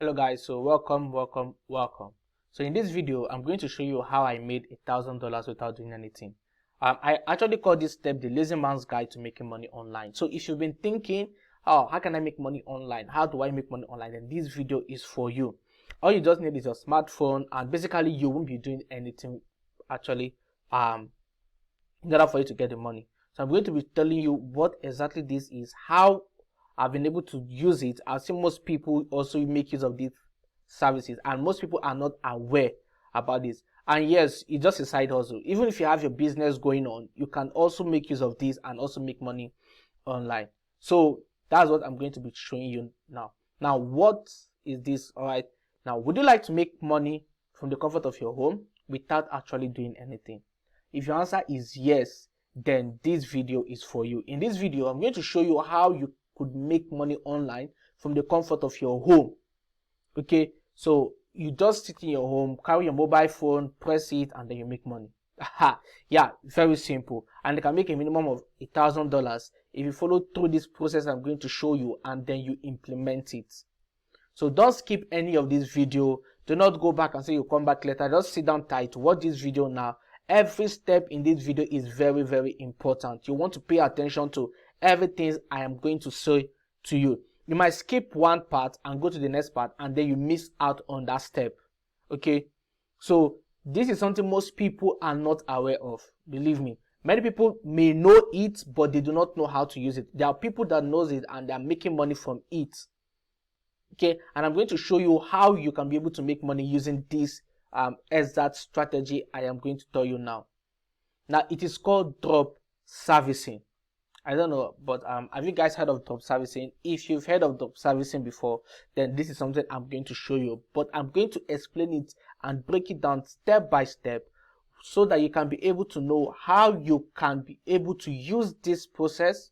Hello guys, so welcome. So in this video, I'm going to show you how I made $1,000 without doing anything. I actually call this step the lazy man's guide to making money online. So if you've been thinking, oh, how can I make money online? How do I make money online? Then this video is for you. All you just need is your smartphone, and basically you won't be doing anything actually in order for you to get the money. So I'm going to be telling you what exactly this is, how I've been able to use it. I've seen most people also make use of these services, and most people are not aware about this. And yes, it's just a side hustle. Even if you have your business going on, you can also make use of this and also make money online. So that's what I'm going to be showing you now. Now, what is this? All right. Now, would you like to make money from the comfort of your home without actually doing anything? If your answer is yes, then this video is for you. In this video, I'm going to show you how you could make money online from the comfort of your home. Okay, so you just sit in your home, carry your mobile phone, press it, and then you make money. Yeah, very simple. And you can make a minimum of $1,000 if you follow through this process I'm going to show you, and then you implement it. So don't skip any of this video. Do not go back and say you come back later. Just sit down tight, watch this video now. Every step in this video is very, very important. You want to pay attention to everything I am going to say to you. You might skip one part and go to the next part, and then you miss out on that step. Okay, so this is something most people are not aware of. Believe me, many people may know it, but they do not know how to use it. There are people that knows it and they are making money from it. Okay, and I'm going to show you how you can be able to make money using this exact strategy I am going to tell you now. Now, it is called drop servicing. I don't know, but have you guys heard of drop servicing? If you've heard of drop servicing before, then this is something I'm going to show you. But I'm going to explain it and break it down step by step so that you can be able to know how you can be able to use this process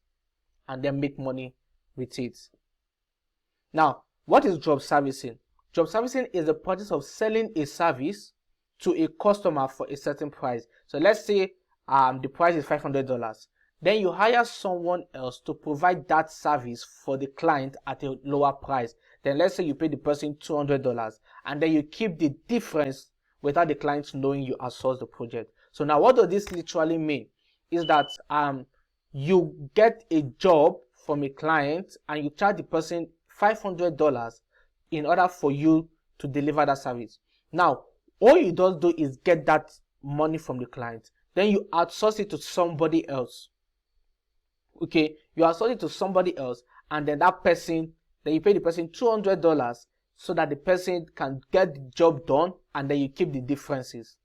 and then make money with it. Now, what is drop servicing? Drop servicing is the process of selling a service to a customer for a certain price. So let's say the price is $500. Then you hire someone else to provide that service for the client at a lower price. Then let's say you pay the person $200, and then you keep the difference without the client knowing you outsource the project. So now what does this literally mean? Is that you get a job from a client and you charge the person $500 in order for you to deliver that service. Now, all you just do is get that money from the client. Then you outsource it to somebody else. Okay, you outsource it to somebody else, and then that person, then you pay the person $200 so that the person can get the job done, and then you keep the differences.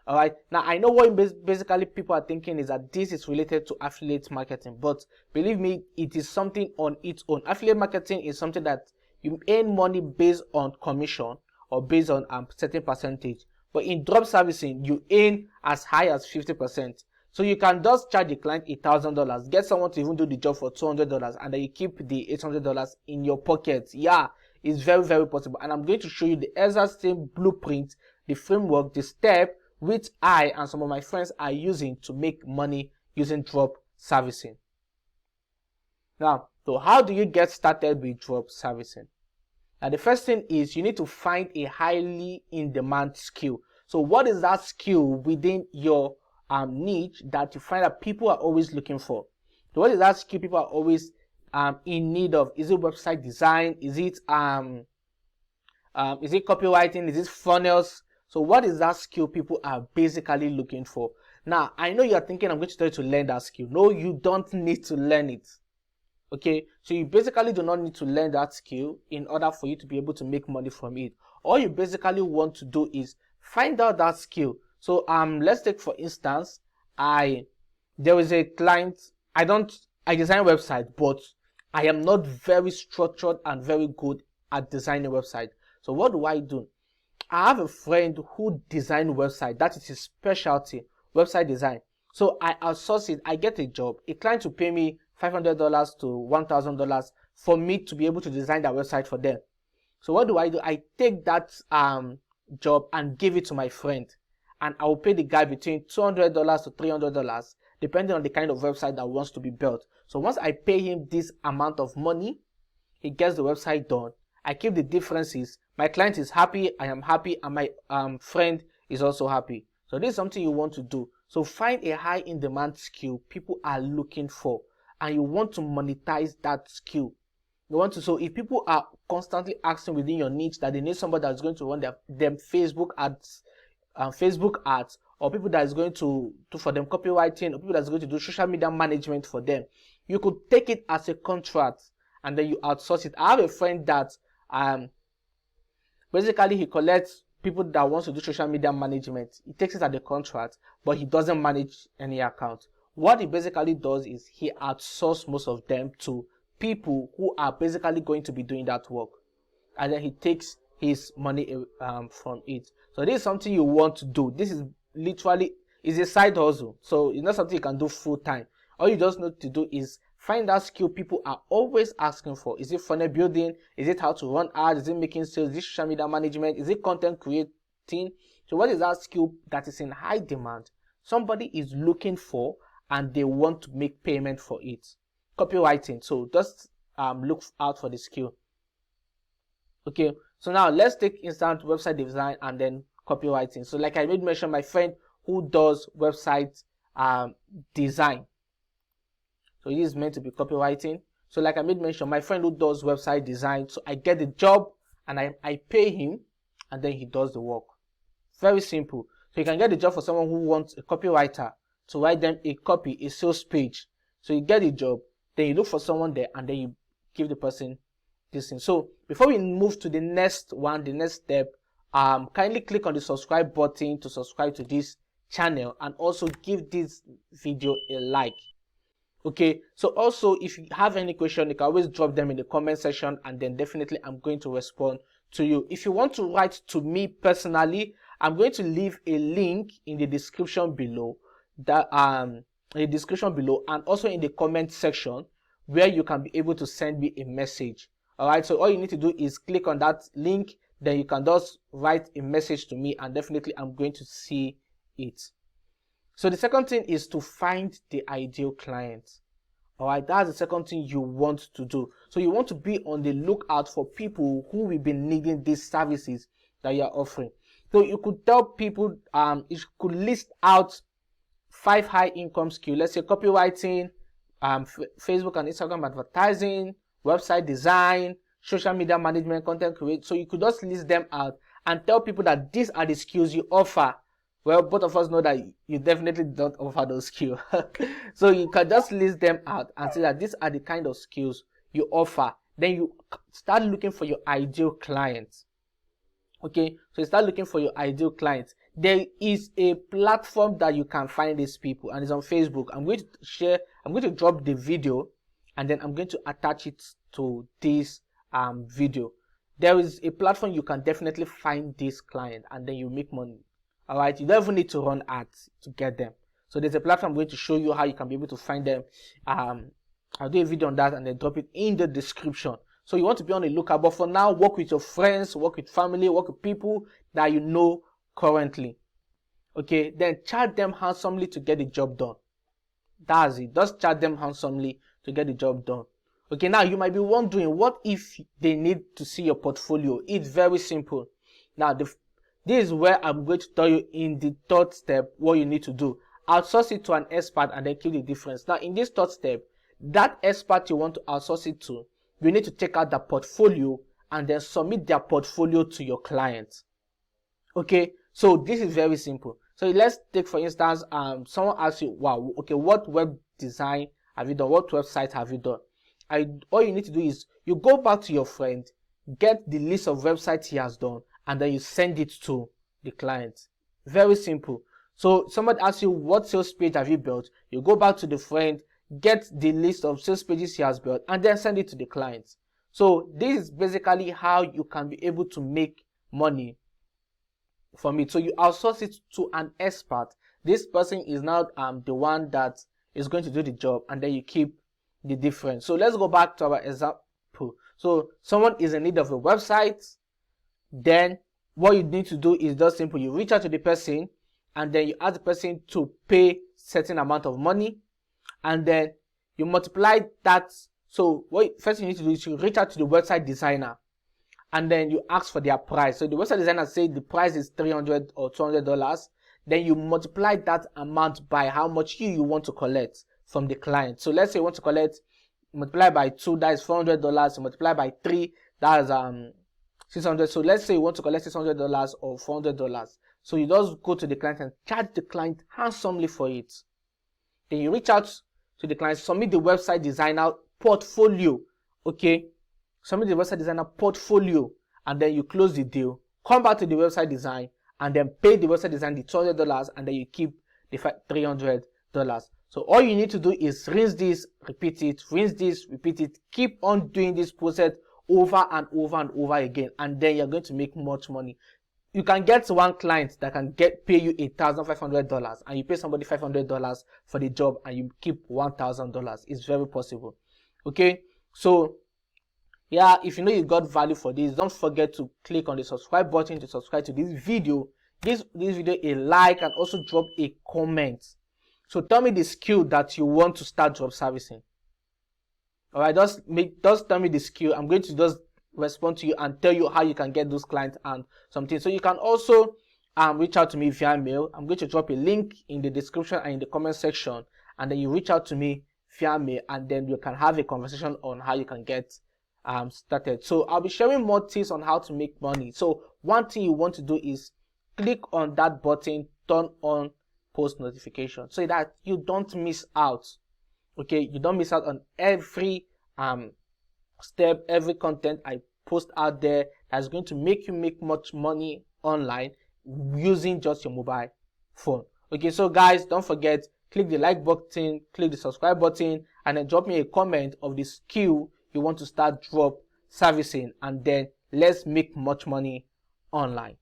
All right. Now, I know what basically people are thinking is that this is related to affiliate marketing, but believe me, it is something on its own. Affiliate marketing is something that you earn money based on commission or based on certain percentage. But in drop servicing, you earn as high as 50%. So you can just charge the client $1,000, get someone to even do the job for $200, and then you keep the $800 in your pocket. Yeah, it's very, very possible. And I'm going to show you the exact same blueprint, the framework, the step which I and some of my friends are using to make money using drop servicing. Now, so how do you get started with drop servicing? Now, the first thing is you need to find a highly in-demand skill. So what is that skill within your niche that you find that people are always looking for? So what is that skill people are always in need of? Is it website design? Is it copywriting? Is it funnels? So what is that skill people are basically looking for? Now, I know you're thinking I'm going to tell you to learn that skill. No, you don't need to learn it. Okay, so you basically do not need to learn that skill in order for you to be able to make money from it. All you basically want to do is find out that skill. So let's take for instance, there was a client, I design website, but I am not very structured and very good at designing website. So what do? I have a friend who designs website. That is his specialty, website design. So I outsource it. I get a job. A client will pay me $500 to $1,000 for me to be able to design that website for them. So what do? I take that job and give it to my friend, and I will pay the guy between $200 to $300 depending on the kind of website that wants to be built. So once I pay him this amount of money, he gets the website done. I keep the differences. My client is happy, I am happy, and my friend is also happy. So this is something you want to do. So find a high in demand skill people are looking for, and you want to monetize that skill. You want to, so if people are constantly asking within your niche that they need somebody that's going to run them Facebook ads, or people that is going to do for them copywriting, or people that's going to do social media management for them, you could take it as a contract and then you outsource it. I have a friend that basically he collects people that wants to do social media management. He takes it as a contract, but he doesn't manage any account. What he basically does is he outsources most of them to people who are basically going to be doing that work, and then he takes his money from it. So this is something you want to do. This is literally a side hustle, so it's not something you can do full time. All you just need to do is find that skill people are always asking for. Is it funnel building? Is it how to run ads? Is it making sales? Is it social media management? Is it content creating? So what is that skill that is in high demand? Somebody is looking for and they want to make payment for it. Copywriting. So just look out for the skill. Okay, so now let's take instant website design and then copywriting. So like I made mention, my friend who does website design, so it is meant to be copywriting. So like I made mention, my friend who does website design, so I get the job and I pay him and then he does the work. Very simple. So you can get the job for someone who wants a copywriter to write them a copy, a sales page. So you get the job, then you look for someone there and then you give the person this thing. So before we move to the next one, the next step, kindly click on the subscribe button to subscribe to this channel, and also give this video a like. Okay, so also if you have any question, you can always drop them in the comment section and then definitely I'm going to respond to you. If you want to write to me personally, I'm going to leave a link in the description below, and also in the comment section where you can be able to send me a message. All right, so all you need to do is click on that link, then you can just write a message to me and definitely I'm going to see it. So the second thing is to find the ideal client. All right, that's the second thing you want to do. So you want to be on the lookout for people who will be needing these services that you are offering. So you could tell people, you could list out 5 high income skills. Let's say copywriting, Facebook and Instagram advertising, website design, social media management, content creation. So you could just list them out and tell people that these are the skills you offer. Well, both of us know that you definitely don't offer those skills. So you can just list them out and say that these are the kind of skills you offer. Then you start looking for your ideal clients. Okay, so you start looking for your ideal clients. There is a platform that you can find these people, and it's on Facebook. I'm going to drop the video and then I'm going to attach it to this video. There is a platform you can definitely find this client and then you make money. All right, you don't even need to run ads to get them. So there's a platform I'm going to show you how you can be able to find them. I'll do a video on that and then drop it in the description. So you want to be on the lookout, but for now, work with your friends, work with family, work with people that you know currently. Okay, then charge them handsomely to get the job done. That's it. Just charge them handsomely to get the job done. Okay, now you might be wondering, what if they need to see your portfolio? It's very simple. Now, this is where I'm going to tell you in the third step what you need to do. Outsource it to an expert and then keep the difference. Now, in this third step, that expert you want to outsource it to, you need to take out the portfolio and then submit their portfolio to your client. Okay, so this is very simple. So let's take, for instance, someone asks you, wow, okay, what web design have you done? What website have you done? All you need to do is you go back to your friend, get the list of websites he has done, and then you send it to the client. Very simple. So somebody asks you, what sales page have you built? You go back to the friend, get the list of sales pages he has built, and then send it to the client. So this is basically how you can be able to make money from it. So you outsource it to an expert. This person is now the one that is going to do the job, and then you keep the difference. So let's go back to our example. So someone is in need of a website. Then what you need to do is just simple. You reach out to the person and then you ask the person to pay certain amount of money, and then you multiply that. So what first you need to do is you reach out to the website designer and then you ask for their price. So the website designer say the price is $300 or $200. Then you multiply that amount by how much you want to collect from the client. So let's say you want to collect, multiply by 2, that is $400. So multiply by 3, that is 600. So let's say you want to collect $600 or $400. So you just go to the client and charge the client handsomely for it. Then you reach out to the client, submit the website designer portfolio. Okay, submit the website designer portfolio, and then you close the deal. Come back to the website design and then pay the website design the $200, and then you keep the $300. So all you need to do is rinse this, repeat it, rinse this, repeat it. Keep on doing this process over and over and over again, and then you're going to make much money. You can get one client that can pay you $1,500, and you pay somebody $500 for the job, and you keep $1,000. It's very possible. Okay, so yeah, if you know you got value for this, don't forget to click on the subscribe button to subscribe to this video. This video a like, and also drop a comment. So tell me the skill that you want to start job servicing. All right, just tell me the skill. I'm going to just respond to you and tell you how you can get those clients and something. So you can also reach out to me via mail. I'm going to drop a link in the description and in the comment section, and then you reach out to me via mail, and then you can have a conversation on how you can get started. So I'll be sharing more tips on how to make money. So one thing you want to do is click on that button, turn on post notification, so that you don't miss out. Okay, you don't miss out on every step, every content I post out there that's going to make you make much money online using just your mobile phone. Okay, so guys, don't forget, click the like button, click the subscribe button, and then drop me a comment of the skill you want to start job servicing, and then let's make much money online.